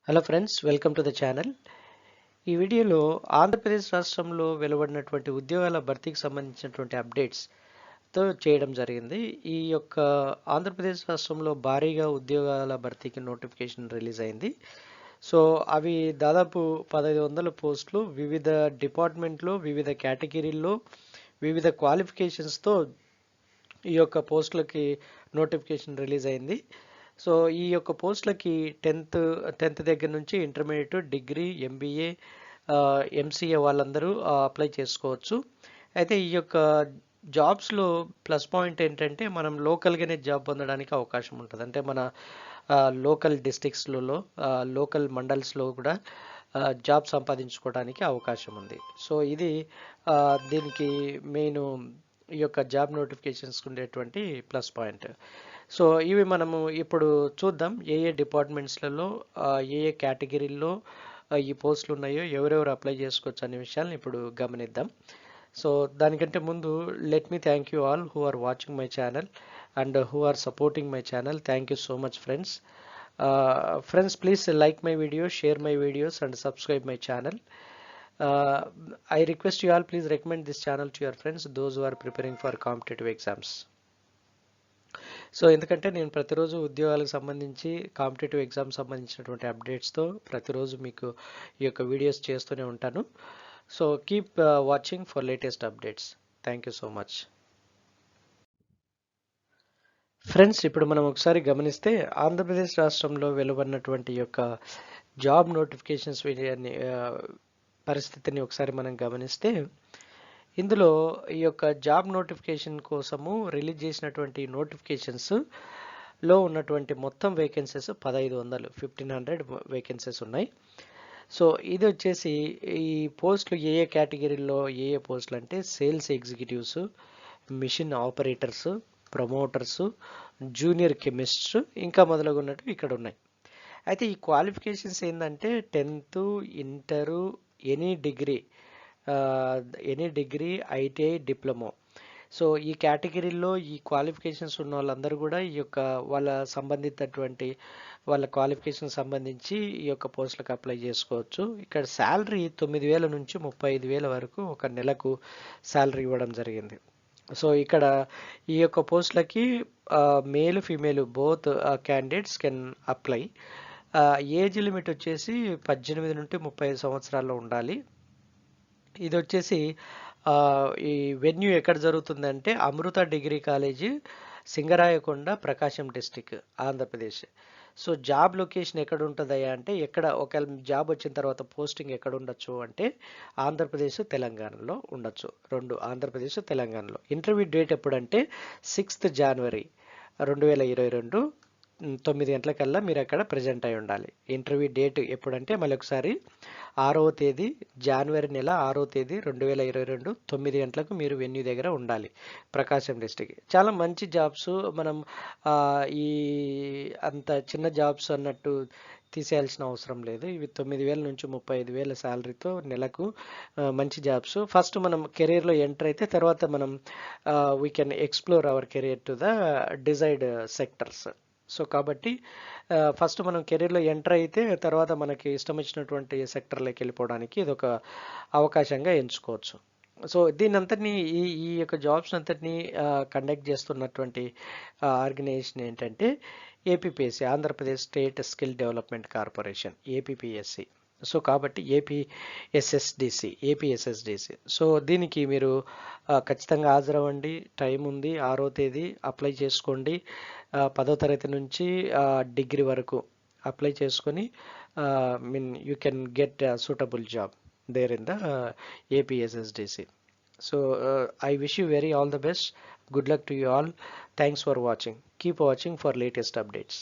Hello friends, welcome to the channel. ఈ వీడియోలో ఆంధ్రప్రదేశ్ రాష్ట్రంలో వెలువడినటువంటి ఉద్యోగాల భర్తీకి సంబంధించినటువంటి అప్డేట్స్తో చేయడం జరిగింది. ఈ యొక్క ఆంధ్రప్రదేశ్ రాష్ట్రంలో భారీగా ఉద్యోగాల భర్తీకి నోటిఫికేషన్ రిలీజ్ అయింది. సో అవి దాదాపు 1500 పోస్టులు వివిధ డిపార్ట్మెంట్లో, వివిధ కేటగిరీల్లో, వివిధ క్వాలిఫికేషన్స్తో ఈ యొక్క పోస్టులకి నోటిఫికేషన్ రిలీజ్ అయింది. సో ఈ యొక్క పోస్టులకి టెన్త్ దగ్గర నుంచి ఇంటర్మీడియట్, డిగ్రీ, ఎంబీఏ, ఎంసీఏ వాళ్ళందరూ అప్లై చేసుకోవచ్చు. అయితే ఈ యొక్క జాబ్స్లో ప్లస్ పాయింట్ ఏంటంటే మనం లోకల్గానే జాబ్ పొందడానికి అవకాశం ఉంటుంది. అంటే మన లోకల్ డిస్ట్రిక్ట్స్లలో, లోకల్ మండల్స్లో కూడా జాబ్ సంపాదించుకోవడానికి అవకాశం ఉంది. సో ఇది దీనికి మెయిన్ ఈ యొక్క జాబ్ నోటిఫికేషన్స్ ఉండేటువంటి ప్లస్ పాయింట్. సో ఇవి మనము ఇప్పుడు చూద్దాం ఏ ఏ డిపార్ట్మెంట్స్లలో ఏ ఏ కేటగిరీల్లో ఈ పోస్టులు ఉన్నాయో, ఎవరెవరు అప్లై చేసుకోవచ్చు అనే విషయాలను ఇప్పుడు గమనిద్దాం. సో దానికంటే ముందు let me thank you all who are watching my channel and who are supporting my channel. Thank you so much friends. Please like my videos, share my videos and subscribe my channel. I request you all, please recommend this channel to your friends, those who are preparing for competitive exams. So ఎందుకంటే నేను ప్రతిరోజు ఉద్యోగాలకు సంబంధించి, competitive exam సంబంధించినటువంటి అప్డేట్స్తో ప్రతిరోజు మీకు ఈ యొక్క వీడియోస్ చేస్తూనే ఉంటాను. So keep watching for latest updates. Thank you so much friends. ఇప్పుడు మనం ఒకసారి గమనిస్తే ఆంధ్రప్రదేశ్ రాష్ట్రంలో వెలువడినటువంటి యొక్క జాబ్ నోటిఫికేషన్స్ పరిస్థితిని ఒకసారి మనం గమనిస్తే, ఇందులో ఈ యొక్క జాబ్ నోటిఫికేషన్ కోసము రిలీజ్ చేసినటువంటి నోటిఫికేషన్స్ లో ఉన్నటువంటి మొత్తం వేకెన్సీస్ 1500 వేకెన్సీస్ ఉన్నాయి. సో ఇది వచ్చేసి ఈ పోస్టులు ఏ ఏ కేటగిరీలో ఏ ఏ పోస్టులు అంటే sales executives, machine operators, promoters, junior chemists ఇంకా మొదలగున్నట్టు ఇక్కడ ఉన్నాయి. అయితే ఈ క్వాలిఫికేషన్స్ ఏంటంటే 10th, inter, any degree, ITI, diploma. So ఈ కేటగిరీలో ఈ క్వాలిఫికేషన్స్ ఉన్న వాళ్ళందరూ కూడా ఈ యొక్క వాళ్ళ క్వాలిఫికేషన్ సంబంధించి ఈ యొక్క పోస్టులకు అప్లై చేసుకోవచ్చు. ఇక్కడ శాలరీ 9,000 నుంచి 35,000 వరకు ఒక నెలకు శాలరీ ఇవ్వడం జరిగింది. సో ఇక్కడ ఈ యొక్క పోస్టులకి male, female both candidates can apply. Age limit వచ్చేసి 18 నుండి 35 సంవత్సరాల్లో ఉండాలి. ఇది వచ్చేసి ఈ వెన్యూ ఎక్కడ జరుగుతుందంటే Amrutha degree college, Singarayakonda, Prakasam district, Andhra Pradesh. So job location ఎక్కడ ఉంటుందయ్యా అంటే, ఎక్కడ ఒకవేళ జాబ్ వచ్చిన తర్వాత పోస్టింగ్ ఎక్కడ ఉండొచ్చు అంటే ఆంధ్రప్రదేశ్, తెలంగాణలో ఉండొచ్చు. ఆంధ్రప్రదేశ్, తెలంగాణలో. ఇంటర్వ్యూ డేట్ ఎప్పుడంటే 6th January 2022 9 గంటలకల్లా మీరు అక్కడ ప్రజెంట్ అయి ఉండాలి. ఇంటర్వ్యూ డేట్ ఎప్పుడంటే మళ్ళీ ఒకసారి 6వ తేదీ జనవరి నెల 6వ తేదీ 2022 9 గంటలకు మీరు వెన్యూ దగ్గర ఉండాలి, ప్రకాశం డిస్టిక్. చాలా మంచి జాబ్స్. మనం ఈ అంత చిన్న జాబ్స్ అన్నట్టు తీసేయాల్సిన అవసరం లేదు. ఇవి 9,000 నుంచి 35,000 శాలరీతో నెలకు మంచి జాబ్స్. ఫస్ట్ మనం కెరీర్లో ఎంటర్ అయితే తర్వాత మనం we can explore hour career to the desired sectors. So కాబట్టి ఫస్ట్ మనం కెరీర్లో ఎంటర్ అయితే తర్వాత మనకి ఇష్టం వచ్చినటువంటి సెక్టర్లోకి వెళ్ళిపోవడానికి ఇది ఒక అవకాశంగా ఎంచుకోవచ్చు. సో దీని అంతటినీ ఈ యొక్క జాబ్స్ అంతటినీ కండక్ట్ చేస్తున్నటువంటి ఆర్గనైజేషన్ ఏంటంటే APPSC, Andhra Pradesh state skill development corporation, APPSC. So కాబట్టి ఏపీఎస్ఎస్డిసి. సో దీనికి మీరు ఖచ్చితంగా హాజరవ్వండి. టైం ఉంది, 6వ తేదీ. అప్లై చేసుకోండి. 10వ తరగతి నుంచి డిగ్రీ వరకు అప్లై చేసుకొని you can get suitable job there in the APSSDC. So I wish you all the best. Good luck to you all. Thanks for watching. Keep watching for latest updates.